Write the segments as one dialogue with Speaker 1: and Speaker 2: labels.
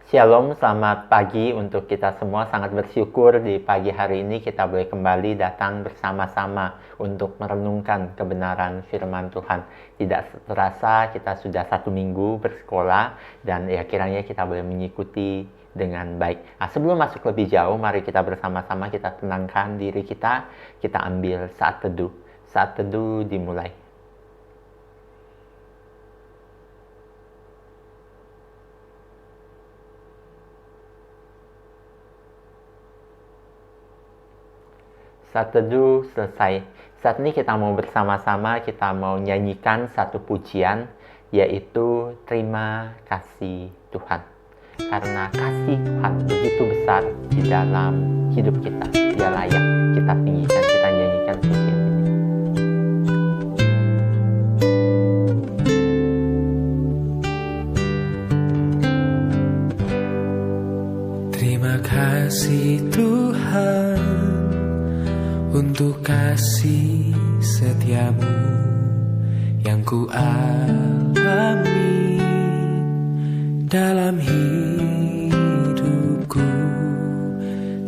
Speaker 1: Shalom, selamat pagi untuk kita semua. Sangat bersyukur di pagi hari ini kita boleh kembali datang bersama-sama untuk merenungkan kebenaran firman Tuhan. Tidak terasa kita sudah 1 minggu bersekolah dan kiranya kita boleh mengikuti dengan baik. Nah, sebelum masuk lebih jauh, mari kita bersama-sama kita tenangkan diri kita ambil saat teduh. Saat teduh dimulai. Saat teduh selesai. Saat ini kita mau bersama-sama, kita mau nyanyikan satu pujian, yaitu terima kasih Tuhan. Karena kasih Tuhan begitu besar di dalam hidup kita. Dia layak kita tinggikan, kita nyanyikan pujian ini.
Speaker 2: Terima kasih Tuhan untuk kasih setiamu yang ku alami dalam hidupku.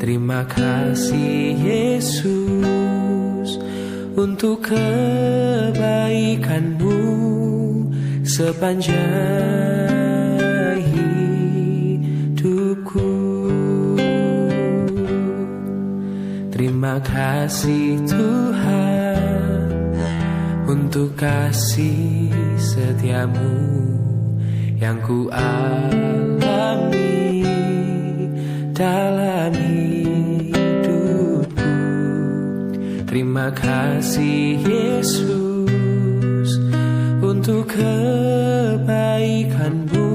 Speaker 2: Terima kasih Yesus untuk kebaikanmu sepanjang hidupku. Terima kasih Tuhan untuk kasih setiamu yang ku alami dalam hidupku. Terima kasih Yesus untuk kebaikanmu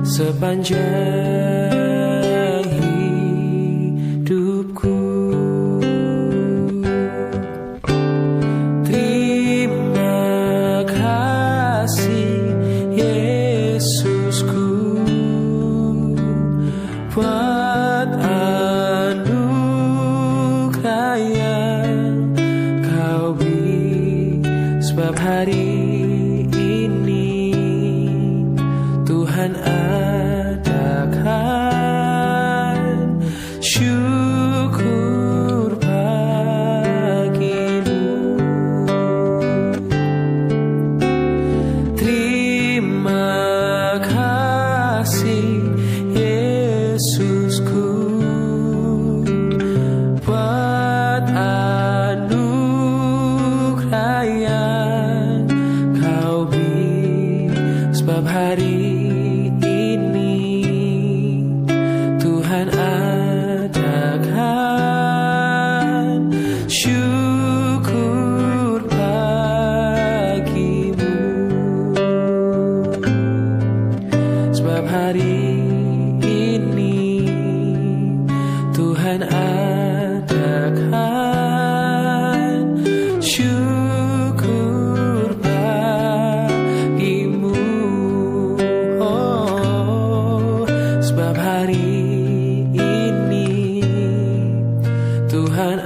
Speaker 2: sepanjang hidupku. Buat anugerah yang kau beri, sebab hari ini Tuhan adakan syukur bagimu. Terima kasih Yesusku buat anugerah yang kau beri, sebab hari ini Tuhan adakan syukur bagimu, sebab hari Tuhan adakan syukur bagimu. Oh, sebab hari ini Tuhan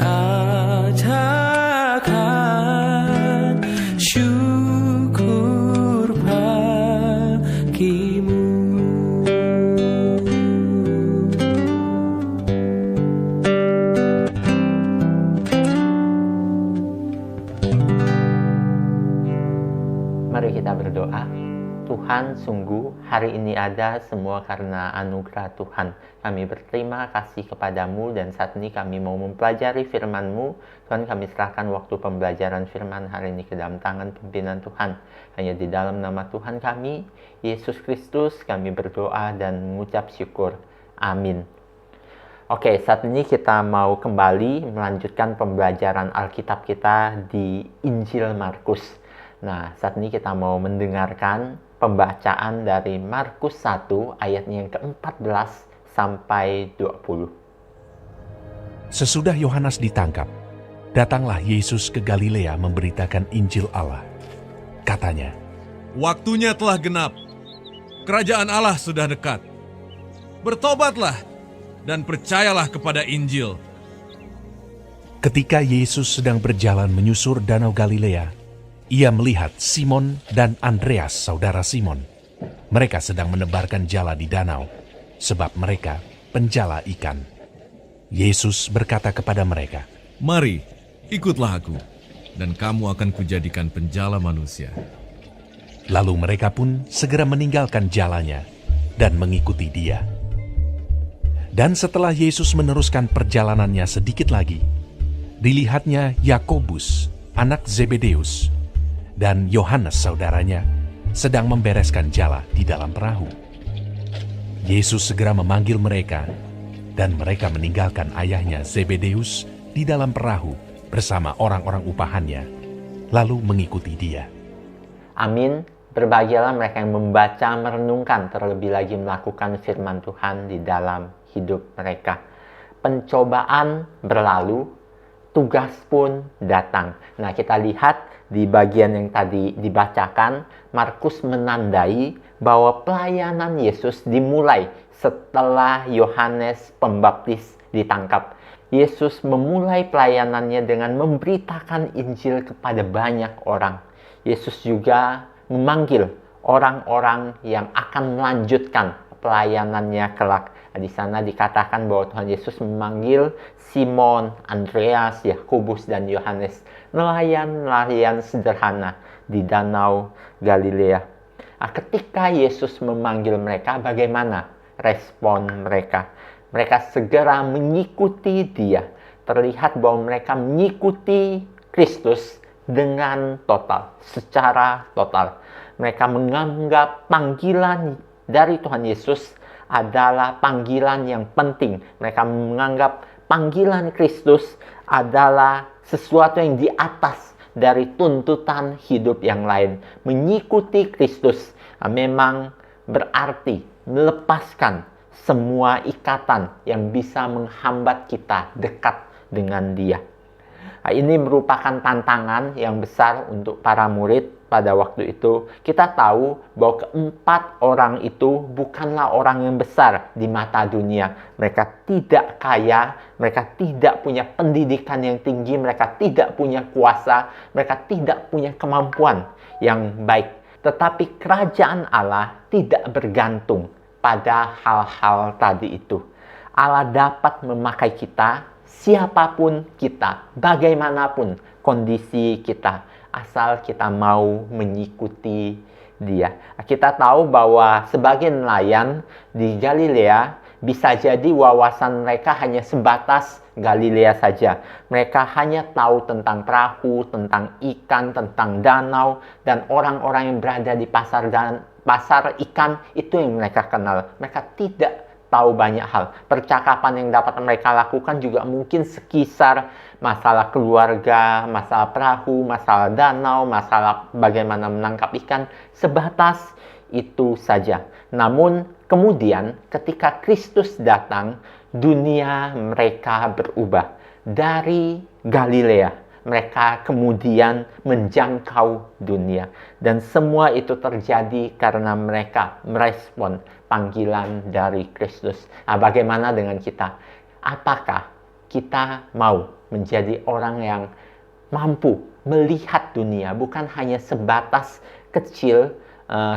Speaker 2: adakan syukur bagimu.
Speaker 1: Mari kita berdoa. Tuhan, sungguh hari ini ada semua karena anugerah Tuhan. Kami berterima kasih kepadamu dan saat ini kami mau mempelajari firman-Mu. Tuhan, kami serahkan waktu pembelajaran firman hari ini ke dalam tangan pimpinan Tuhan. Hanya di dalam nama Tuhan kami, Yesus Kristus, kami berdoa dan mengucap syukur. Amin. Oke, saat ini kita mau kembali melanjutkan pembelajaran Alkitab kita di Injil Markus. Nah, saat ini kita mau mendengarkan pembacaan dari Markus 1 ayatnya yang ke-14 sampai 20.
Speaker 3: Sesudah Yohanes ditangkap, datanglah Yesus ke Galilea memberitakan Injil Allah. Katanya,
Speaker 4: "Waktunya telah genap, kerajaan Allah sudah dekat. Bertobatlah dan percayalah kepada Injil."
Speaker 3: Ketika Yesus sedang berjalan menyusur Danau Galilea, ia melihat Simon dan Andreas, saudara Simon. Mereka sedang menebarkan jala di danau, sebab mereka penjala ikan. Yesus berkata kepada mereka,
Speaker 4: Mari, ikutlah aku, dan kamu akan kujadikan penjala manusia.
Speaker 3: Lalu mereka pun segera meninggalkan jalannya dan mengikuti dia. Dan setelah Yesus meneruskan perjalanannya sedikit lagi, dilihatnya Yakobus, anak Zebedeus, dan Yohanes saudaranya, sedang membereskan jala di dalam perahu. Yesus segera memanggil mereka, dan mereka meninggalkan ayahnya Zebedeus di dalam perahu bersama orang-orang upahannya, lalu mengikuti dia.
Speaker 1: Amin. Berbahagialah mereka yang membaca, merenungkan, terlebih lagi melakukan firman Tuhan di dalam hidup mereka. Pencobaan berlalu, tugas pun datang. Nah, kita lihat di bagian yang tadi dibacakan, Markus menandai bahwa pelayanan Yesus dimulai setelah Yohanes Pembaptis ditangkap. Yesus memulai pelayanannya dengan memberitakan Injil kepada banyak orang. Yesus juga memanggil orang-orang yang akan melanjutkan pelayanannya kelak. Di sana dikatakan bahwa Tuhan Yesus memanggil Simon, Andreas, Yakobus, dan Yohanes, nelayan-nelayan sederhana di Danau Galilea. Nah, ketika Yesus memanggil mereka, bagaimana respon mereka? Mereka segera mengikuti dia. Terlihat bahwa mereka mengikuti Kristus dengan total, secara total. Mereka menganggap panggilan dari Tuhan Yesus adalah panggilan yang penting. Mereka menganggap panggilan Kristus adalah sesuatu yang di atas dari tuntutan hidup yang lain. Mengikuti Kristus memang berarti melepaskan semua ikatan yang bisa menghambat kita dekat dengan Dia. Nah, ini merupakan tantangan yang besar untuk para murid pada waktu itu. Kita tahu bahwa keempat orang itu bukanlah orang yang besar di mata dunia. Mereka tidak kaya, mereka tidak punya pendidikan yang tinggi, mereka tidak punya kuasa, mereka tidak punya kemampuan yang baik. Tetapi kerajaan Allah tidak bergantung pada hal-hal tadi itu. Allah dapat memakai kita, siapapun kita, bagaimanapun kondisi kita, asal kita mau mengikuti Dia. Kita tahu bahwa sebagai nelayan di Galilea, bisa jadi wawasan mereka hanya sebatas Galilea saja. Mereka hanya tahu tentang perahu, tentang ikan, tentang danau, dan orang-orang yang berada di pasar ikan, itu yang mereka kenal. Mereka tidak tahu banyak hal. Percakapan yang dapat mereka lakukan juga mungkin sekisar masalah keluarga, masalah perahu, masalah danau, masalah bagaimana menangkap ikan, sebatas itu saja. Namun kemudian ketika Kristus datang, dunia mereka berubah. Dari Galilea mereka kemudian menjangkau dunia. Dan semua itu terjadi karena mereka merespon panggilan dari Kristus. Nah, bagaimana dengan kita? Apakah kita mau menjadi orang yang mampu melihat dunia, bukan hanya sebatas kecil,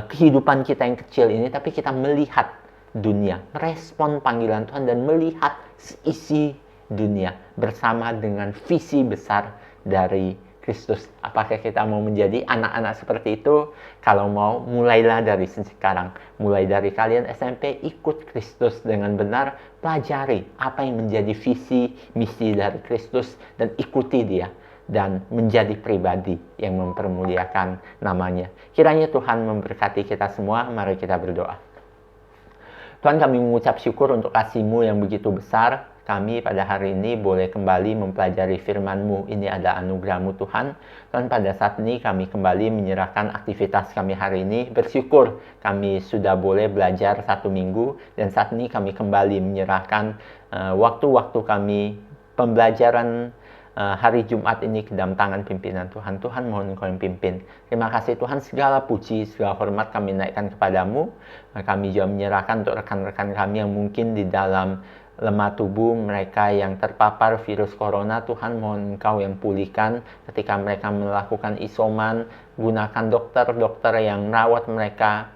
Speaker 1: kehidupan kita yang kecil ini, tapi kita melihat dunia, merespon panggilan Tuhan dan melihat isi dunia bersama dengan visi besar dari Kristus. Apakah kita mau menjadi anak-anak seperti itu? Kalau mau, mulailah dari sekarang. Mulai dari kalian SMP, ikut Kristus dengan benar, pelajari apa yang menjadi visi, misi dari Kristus, dan ikuti Dia, dan menjadi pribadi yang mempermuliakan namanya. Kiranya Tuhan memberkati kita semua. Mari kita berdoa. Tuhan, kami mengucap syukur untuk kasih-Mu yang begitu besar. Kami pada hari ini boleh kembali mempelajari firman-Mu. Ini adalah anugerah-Mu Tuhan. Dan pada saat ini kami kembali menyerahkan aktivitas kami hari ini. Bersyukur kami sudah boleh belajar 1 minggu. Dan saat ini kami kembali menyerahkan waktu-waktu kami pembelajaran hari Jumat ini ke dalam tangan pimpinan Tuhan. Tuhan, mohon Engkau yang pimpin. Terima kasih Tuhan, segala puji, segala hormat kami naikkan kepadamu. Kami juga menyerahkan untuk rekan-rekan kami yang mungkin di dalam lemah tubuh mereka yang terpapar virus corona. Tuhan, mohon Engkau yang pulihkan ketika mereka melakukan isoman. Gunakan dokter-dokter yang merawat mereka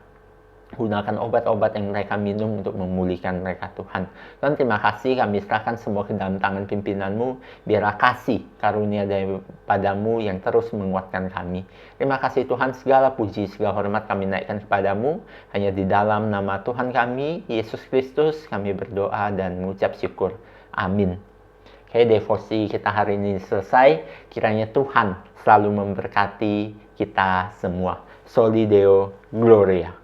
Speaker 1: Gunakan obat-obat yang mereka minum untuk memulihkan mereka, Tuhan. Tuhan, terima kasih, kami serahkan semua ke dalam tangan pimpinan-Mu. Biarlah kasih karunia daripadamu yang terus menguatkan kami. Terima kasih Tuhan, segala puji, segala hormat kami naikkan kepadamu. Hanya di dalam nama Tuhan kami, Yesus Kristus, kami berdoa dan mengucap syukur. Amin. Oke, devosi kita hari ini selesai. Kiranya Tuhan selalu memberkati kita semua. Soli Deo Gloria.